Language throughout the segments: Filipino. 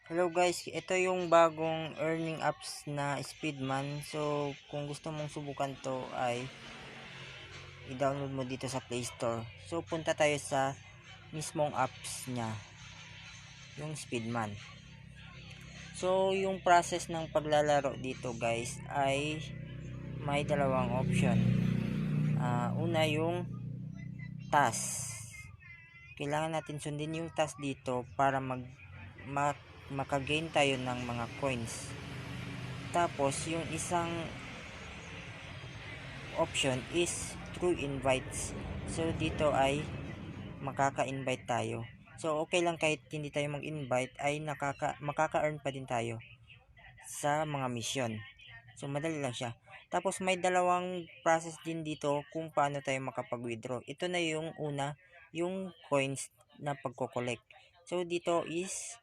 Hello guys, ito yung bagong earning apps na Speedman. So, kung gusto mong subukan to ay i-download mo dito sa Play Store. So, punta tayo sa mismong apps niya, yung Speedman. So, yung process ng paglalaro dito guys ay may dalawang option. Una yung task. Kailangan natin sundin yung task dito para makagain tayo ng mga coins. Tapos, yung isang option is through invites. So, dito ay makaka-invite tayo. So, okay lang kahit hindi tayo mag-invite ay makaka-earn pa din tayo sa mga mission. So, madali lang siya. Tapos, may dalawang process din dito kung paano tayo makapag-withdraw. Ito na yung una, yung coins na pagko-collect. So, dito is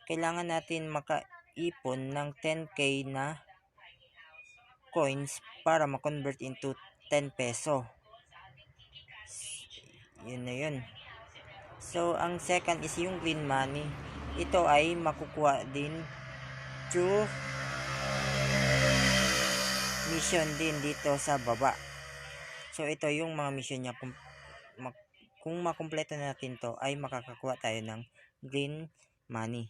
kailangan natin makaipon ng 10k na coins para ma-convert into 10 peso. Yun na yun. So, ang second is yung green money. Ito ay makukuha din through mission din dito sa baba. So, ito yung mga mission niya. Kung makumpleto natin to ay makakakuha tayo ng green money.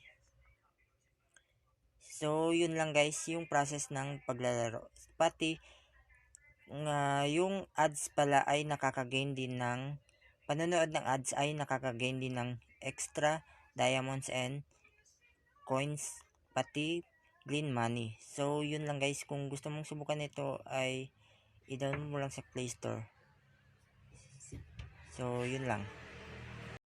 So, yun lang guys, yung process ng paglalaro. Pati, yung ads pala ay nakakagain din ng panonood ng ads ay nakakagain din ng extra diamonds and coins, pati green money. So, yun lang guys. Kung gusto mong subukan ito ay i-download mo lang sa Play Store. So, yun lang.